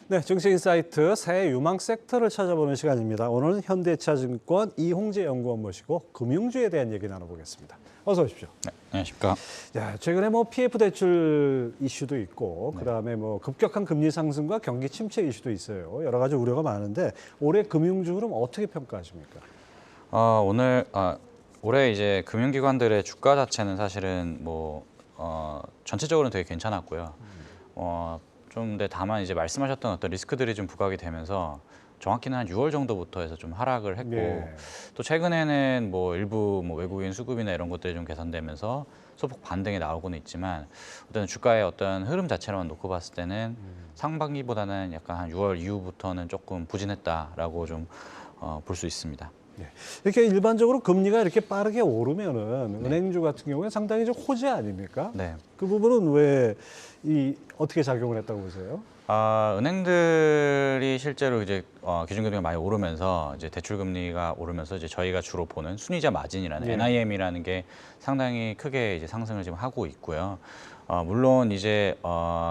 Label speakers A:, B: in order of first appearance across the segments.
A: 네, 증시인사이트 새해 유망 섹터를 찾아보는 시간입니다. 오늘은 현대차증권 이홍재 연구원 모시고 금융주에 대한 얘기 나눠보겠습니다. 어서 오십시오.
B: 네, 안녕하십니까.
A: 야, 최근에 뭐 PF 대출 이슈도 있고, 그다음에 뭐 급격한 금리 상승과 경기 침체 이슈도 있어요. 여러 가지 우려가 많은데 올해 금융주 흐름 어떻게 평가하십니까?
B: 올해 이제 금융기관들의 주가 자체는 사실은 전체적으로는 되게 괜찮았고요. 근데 다만 이제 말씀하셨던 어떤 리스크들이 좀 부각이 되면서 정확히는 한 6월 정도부터 해서 좀 하락을 했고,
A: 네.
B: 또 최근에는 일부 외국인 수급이나 이런 것들이 좀 개선되면서 소폭 반등이 나오고는 있지만, 어떤 주가의 어떤 흐름 자체로만 놓고 봤을 때는 상반기보다는 약간 한 6월 이후부터는 조금 부진했다라고 좀 볼 수 있습니다.
A: 네. 이렇게 일반적으로 금리가 이렇게 빠르게 오르면은 은행주 같은 경우에 상당히 좀 호재 아닙니까?
B: 네.
A: 그 부분은 왜 어떻게 작용을 했다고 보세요?
B: 은행들이 실제로 이제 기준금리가 많이 오르면서 이제 대출 금리가 오르면서 이제 저희가 주로 보는 순이자 마진이라는
A: 예.
B: NIM이라는 게 상당히 크게 이제 상승을 지금 하고 있고요. 물론 이제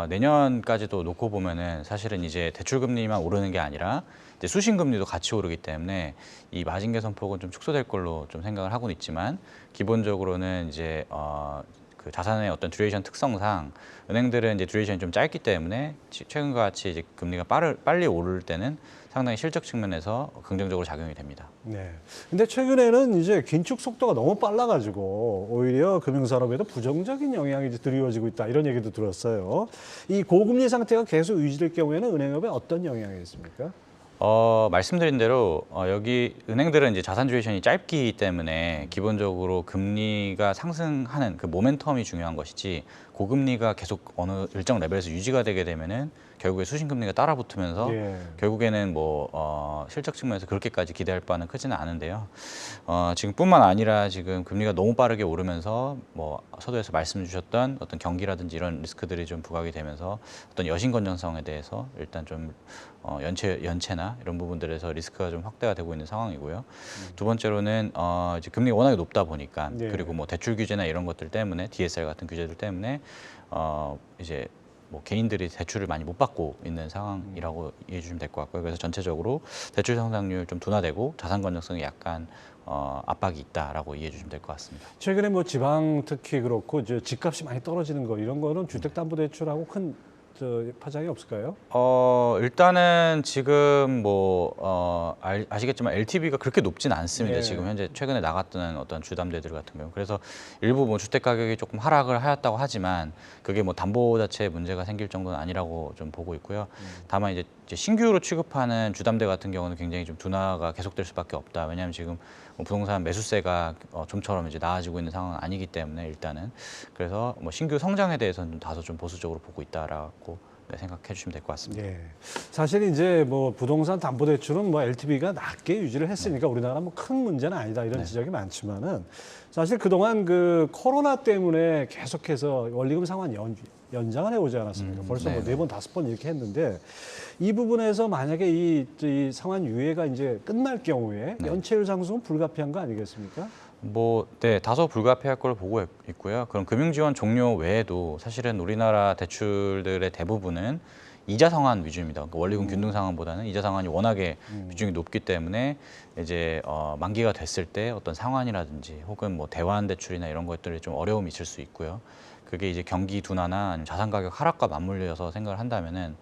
B: 내년까지도 놓고 보면은 사실은 이제 대출 금리만 오르는 게 아니라 이제 수신 금리도 같이 오르기 때문에 이 마진 개선폭은 좀 축소될 걸로 좀 생각을 하고는 있지만, 기본적으로는 이제 그 자산의 어떤 듀레이션 특성상 은행들은 이제 듀레이션이 좀 짧기 때문에 최근과 같이 이제 금리가 빨리 오를 때는 상당히 실적 측면에서 긍정적으로 작용이 됩니다.
A: 네. 근데 최근에는 이제 긴축 속도가 너무 빨라가지고 오히려 금융산업에도 부정적인 영향이 이제 드리워지고 있다, 이런 얘기도 들었어요. 이 고금리 상태가 계속 유지될 경우에는 은행업에 어떤 영향이 있습니까?
B: 말씀드린 대로 여기 은행들은 이제 자산 듀레이션이 짧기 때문에 기본적으로 금리가 상승하는 그 모멘텀이 중요한 것이지, 고금리가 계속 어느 일정 레벨에서 유지가 되게 되면은 결국에 수신금리가 따라붙으면서
A: 예.
B: 결국에는 실적 측면에서 그렇게까지 기대할 바는 크지는 않은데요. 지금뿐만 아니라 지금 금리가 너무 빠르게 오르면서 서두에서 말씀 주셨던 어떤 경기라든지 이런 리스크들이 좀 부각이 되면서 어떤 여신 건전성에 대해서 일단 좀 연체나 이런 부분들에서 리스크가 좀 확대가 되고 있는 상황이고요. 두 번째로는 이제 금리가 워낙에 높다 보니까,
A: 네.
B: 그리고 대출 규제나 이런 것들 때문에, DSR 같은 규제들 때문에 이제 개인들이 대출을 많이 못 받고 있는 상황이라고 이해해 주시면 될 것 같고요. 그래서 전체적으로 대출 성장률 좀 둔화되고 자산 건전성이 약간 압박이 있다라고 이해해 주시면 될 것 같습니다.
A: 최근에 뭐 지방 특히 그렇고 이제 집값이 많이 떨어지는 거, 이런 거는 주택담보대출하고 큰 파장이 없을까요?
B: 일단은 지금 아시겠지만 LTV가 그렇게 높진 않습니다.
A: 네.
B: 지금 현재 최근에 나갔던 어떤 주담대들 같은 경우. 그래서 일부 주택 가격이 조금 하락을 하였다고 하지만 그게 담보 자체에 문제가 생길 정도는 아니라고 좀 보고 있고요. 다만 이제 신규로 취급하는 주담대 같은 경우는 굉장히 좀 둔화가 계속될 수밖에 없다. 왜냐하면 지금 부동산 매수세가 좀처럼 이제 나아지고 있는 상황은 아니기 때문에, 일단은 그래서 신규 성장에 대해서는 좀 다소 좀 보수적으로 보고 있다라고 생각해 주시면 될 것 같습니다.
A: 예. 사실 이제 부동산 담보대출은 LTV가 낮게 유지를 했으니까 우리나라 큰 문제는 아니다, 이런 지적이 많지만은, 사실 그동안 그 코로나 때문에 계속해서 원리금 상환 연장을 해오지 않았습니까? 벌써
B: 네.
A: 4번, 5번 이렇게 했는데, 이 부분에서 만약에 이 상환 유예가 이제 끝날 경우에 연체율 상승은 불가피한 거 아니겠습니까?
B: 네, 다소 불가피할 걸 보고 있고요. 그럼 금융지원 종료 외에도 사실은 우리나라 대출들의 대부분은 이자 상환 위주입니다. 그러니까 원리금 균등 상환보다는 이자 상환이 워낙에 비중이 높기 때문에 이제 만기가 됐을 때 어떤 상환이라든지 혹은 대환 대출이나 이런 것들이 좀 어려움이 있을 수 있고요. 그게 이제 경기 둔화나 아니면 자산 가격 하락과 맞물려서 생각을 한다면은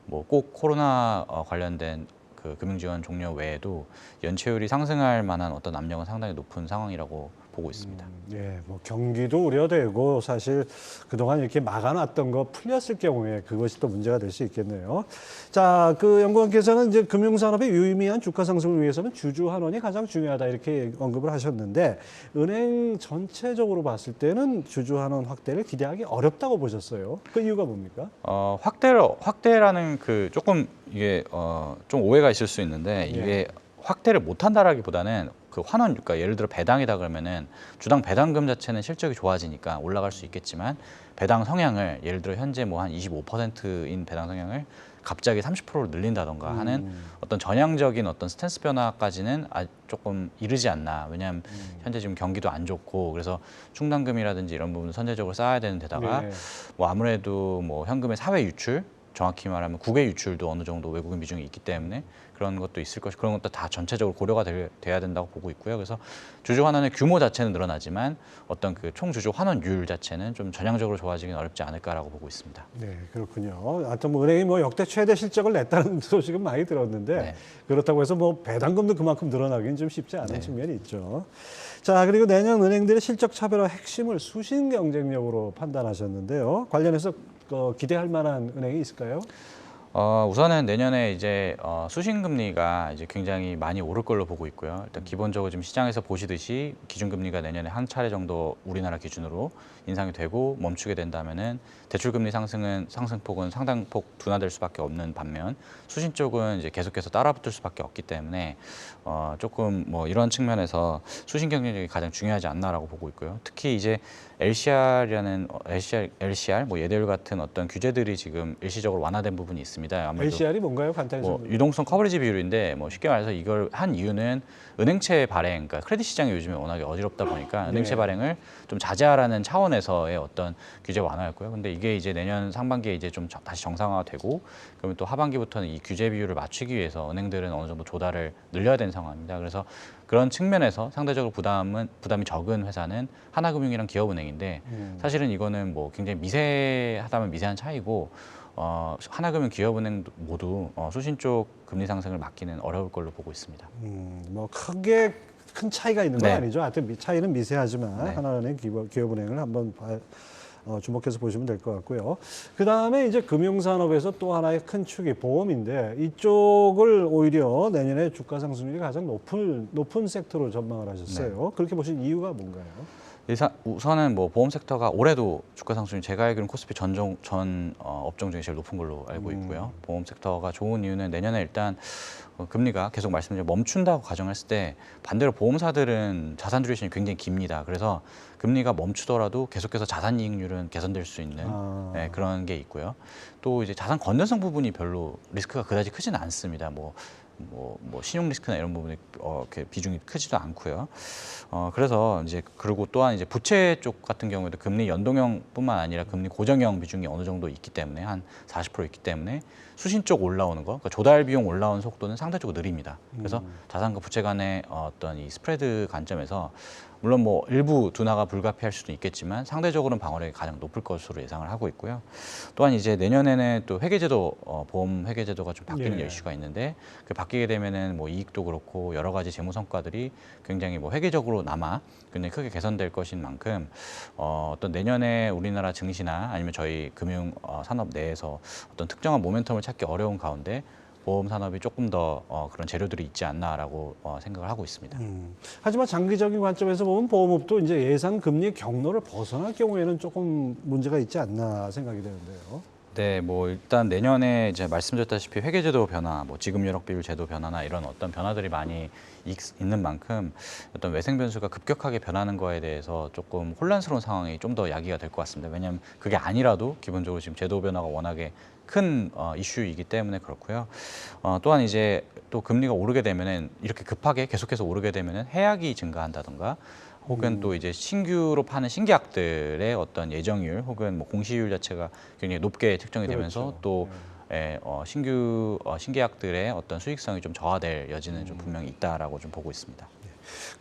B: 꼭 코로나 관련된 그 금융지원 종료 외에도 연체율이 상승할 만한 어떤 압력은 상당히 높은 상황이라고 보고 있습니다.
A: 예, 경기도 우려되고, 사실 그동안 이렇게 막아놨던 거 풀렸을 경우에 그것이 또 문제가 될 수 있겠네요. 자, 그 연구원께서는 이제 금융산업의 유의미한 주가 상승을 위해서는 주주 환원이 가장 중요하다, 이렇게 언급을 하셨는데, 은행 전체적으로 봤을 때는 주주 환원 확대를 기대하기 어렵다고 보셨어요. 그 이유가 뭡니까?
B: 확대라는 조금 이게 좀 오해가 있을 수 있는데, 이게 확대를 못한다라기보다는 그 환원, 그러니까 예를 들어 배당이다 그러면은 주당 배당금 자체는 실적이 좋아지니까 올라갈 수 있겠지만, 배당 성향을 예를 들어 현재 한 25%인 배당 성향을 갑자기 30%로 늘린다던가 하는 어떤 전향적인 어떤 스탠스 변화까지는 조금 이르지 않나. 왜냐하면 현재 지금 경기도 안 좋고, 그래서 충당금이라든지 이런 부분 선제적으로 쌓아야 되는 데다가 아무래도 현금의 사회 유출, 정확히 말하면 국외 유출도 어느 정도 외국인 비중이 있기 때문에 그런 것도 있을 것이 그런 것도 다 전체적으로 고려가 돼야 된다고 보고 있고요. 그래서 주주 환원의 규모 자체는 늘어나지만 어떤 그 총 주주 환원율 자체는 좀 전향적으로 좋아지긴 어렵지 않을까라고 보고 있습니다.
A: 네, 그렇군요. 하여튼 뭐 은행이 뭐 역대 최대 실적을 냈다는 소식은 많이 들었는데
B: 네.
A: 그렇다고 해서 뭐 배당금도 그만큼 늘어나기는 좀 쉽지 않은
B: 네.
A: 측면이 있죠. 자, 그리고 내년 은행들의 실적 차별화 핵심을 수신 경쟁력으로 판단하셨는데요. 관련해서 기대할 만한 은행이 있을까요?
B: 우선은 내년에 이제 수신금리가 이제 굉장히 많이 오를 걸로 보고 있고요. 일단 기본적으로 지금 시장에서 보시듯이 기준금리가 내년에 한 차례 정도 우리나라 기준으로 인상이 되고 멈추게 된다면은 대출금리 상승폭은 상당폭 둔화될 수밖에 없는 반면 수신 쪽은 이제 계속해서 따라붙을 수밖에 없기 때문에 조금 뭐 이런 측면에서 수신 경쟁력이 가장 중요하지 않나라고 보고 있고요. 특히 이제 LCR이라는 LCR 뭐 예대율 같은 어떤 규제들이 지금 일시적으로 완화된 부분이 있습니다. 아무래도
A: LCR이 뭔가요? 간단히
B: 뭐
A: 좀.
B: 유동성 커버리지 비율인데 뭐 쉽게 말해서 이걸 한 이유는 은행채 발행, 그러니까 크레딧 시장이 요즘에 워낙에 어지럽다 보니까 은행채
A: 네.
B: 발행을 좀 자제하라는 차원에서의 어떤 규제 완화였고요. 근데 이게 이제 내년 상반기에 이제 좀 다시 정상화가 되고 그러면 또 하반기부터는 이 규제 비율을 맞추기 위해서 은행들은 어느 정도 조달을 늘려야 되는 상황입니다. 그래서 그런 측면에서 상대적으로 부담이 적은 회사는 하나금융이랑 기업은행인데 사실은 이거는 뭐 굉장히 미세하다면 미세한 차이고 하나금융, 기업은행 모두 수신 쪽 금리 상승을 막기는 어려울 걸로 보고 있습니다.
A: 뭐 크게 큰 차이가 있는 건
B: 네.
A: 아니죠. 하여튼 차이는 미세하지만
B: 네.
A: 하나은행, 기업은행을 한번 주목해서 보시면 될 것 같고요. 그 다음에 이제 금융산업에서 또 하나의 큰 축이 보험인데 이쪽을 오히려 내년에 주가 상승률이 가장 높은 섹터로 전망을 하셨어요. 그렇게 보신 이유가 뭔가요?
B: 우선은 뭐 보험 섹터가 올해도 주가 상승률 제가 알기로는 코스피 전 업종 중에 제일 높은 걸로 알고 있고요. 보험 섹터가 좋은 이유는 내년에 일단 금리가 계속 말씀드린 멈춘다고 가정했을 때 반대로 보험사들은 자산 듀레이션이 굉장히 깁니다. 그래서 금리가 멈추더라도 계속해서 자산 이익률은 개선될 수 있는 네, 그런 게 있고요. 또 이제 자산 건전성 부분이 별로 리스크가 그다지 크지는 않습니다. 뭐 신용 리스크나 이런 부분이 이렇게 비중이 크지도 않고요. 그래서 이제 그리고 또한 이제 부채 쪽 같은 경우에도 금리 연동형뿐만 아니라 금리 고정형 비중이 어느 정도 있기 때문에 한 40% 있기 때문에 수신 쪽 올라오는 거, 그러니까 조달 비용 올라오는 속도는 상대적으로 느립니다. 그래서 자산과 부채 간의 어떤 이 스프레드 관점에서 물론 뭐 일부 둔화가 불가피할 수도 있겠지만 상대적으로는 방어력이 가장 높을 것으로 예상을 하고 있고요. 또한 이제 내년에는 또 회계제도 보험 회계제도가 좀 바뀌는
A: 예.
B: 이슈가 있는데 그 바뀌게 되면은 뭐 이익도 그렇고 여러 가지 재무 성과들이 굉장히 뭐 회계적으로나마 굉장히 크게 개선될 것인 만큼 어떤 내년에 우리나라 증시나 아니면 저희 금융 산업 내에서 어떤 특정한 모멘텀을 찾기 어려운 가운데 보험 산업이 조금 더 그런 재료들이 있지 않나라고 생각을 하고 있습니다.
A: 하지만 장기적인 관점에서 보면 보험업도 이제 예상 금리의 경로를 벗어날 경우에는 조금 문제가 있지 않나 생각이 되는데요.
B: 네, 뭐 일단 내년에 이제 말씀드렸다시피 회계제도 변화, 뭐 지급여력 비율 제도 변화나 이런 어떤 변화들이 많이 있는 만큼 어떤 외생 변수가 급격하게 변하는 거에 대해서 조금 혼란스러운 상황이 좀 더 야기가 될 것 같습니다. 왜냐하면 그게 아니라도 기본적으로 지금 제도 변화가 워낙에 큰 이슈이기 때문에 그렇고요. 또한 이제 또 금리가 오르게 되면은 이렇게 급하게 계속해서 오르게 되면은 해약이 증가한다던가 혹은 또 이제 신규로 파는 신계약들의 어떤 예정률 혹은 뭐 공시율 자체가 굉장히 높게 측정이 되면서
A: 그렇죠.
B: 또 신계약들의 어떤 수익성이 좀 저하될 여지는 좀 분명히 있다라고 좀 보고 있습니다.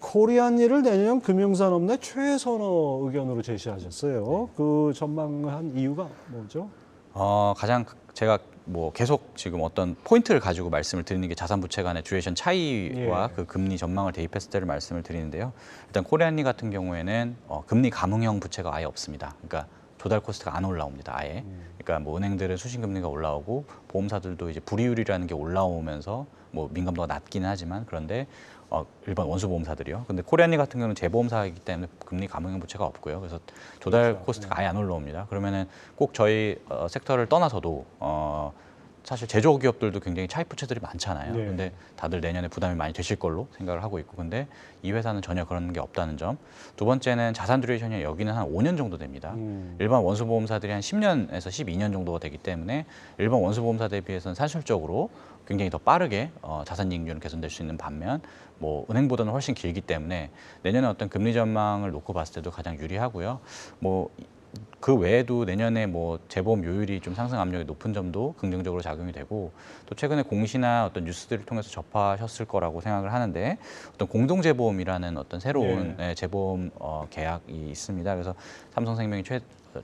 A: 코리안리를 내년 금융산업 내 최선호 의견으로 제시하셨어요. 그 전망한 이유가 뭐죠?
B: 가장 제가 뭐 계속 지금 어떤 포인트를 가지고 말씀을 드리는 게 자산 부채 간의 듀레이션 차이와 그 금리 전망을 대입했을 때를 말씀을 드리는데요. 일단 코리안리 같은 경우에는 금리 감흥형 부채가 아예 없습니다. 그러니까 조달 코스트가 안 올라옵니다. 아예. 그러니까 뭐 은행들은 수신 금리가 올라오고 보험사들도 이제 불이율이라는 게 올라오면서 뭐 민감도가 낮기는 하지만 그런데 일반 원수보험사들이요. 근데 코리안리 같은 경우는 재보험사이기 때문에 금리 감흥형 부채가 없고요. 그래서 조달
A: 그렇죠.
B: 코스트가 아예 안 올라옵니다. 그러면은 꼭 저희 섹터를 떠나서도 사실 제조기업들도 굉장히 차입 부채들이 많잖아요.
A: 네.
B: 근데 다들 내년에 부담이 많이 되실 걸로 생각을 하고 있고, 근데 이 회사는 전혀 그런 게 없다는 점. 두 번째는 자산 듀레이션이 여기는 한 5년 정도 됩니다. 일반 원수보험사들이 한 10년에서 12년 정도가 되기 때문에 일반 원수보험사 대비해서는 산술적으로 굉장히 더 빠르게 자산 이익률은 개선될 수 있는 반면 뭐 은행보다는 훨씬 길기 때문에 내년에 어떤 금리 전망을 놓고 봤을 때도 가장 유리하고요. 뭐 그 외에도 내년에 뭐 재보험 요율이 좀 상승 압력이 높은 점도 긍정적으로 작용이 되고 또 최근에 공시나 어떤 뉴스들을 통해서 접하셨을 거라고 생각을 하는데 어떤 공동재보험이라는 어떤 새로운 재보험 계약이 있습니다. 그래서 삼성생명이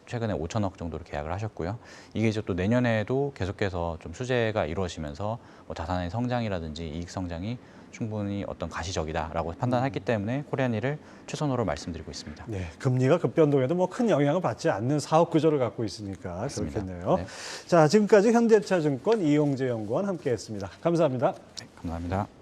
B: 최근에 5천억 정도로 계약을 하셨고요. 이게 이제 또 내년에도 계속해서 좀 수재가 이루어지면서 뭐 자산의 성장이라든지 이익 성장이 충분히 어떤 가시적이다라고 판단했기 때문에 코리안일을 최선호로 말씀드리고 있습니다.
A: 네, 금리가 급변동에도 뭐 큰 영향을 받지 않는 사업 구조를 갖고 있으니까
B: 맞습니다.
A: 그렇겠네요.
B: 네.
A: 자, 지금까지 현대차증권 이용재 연구원 함께했습니다. 감사합니다.
B: 감사합니다.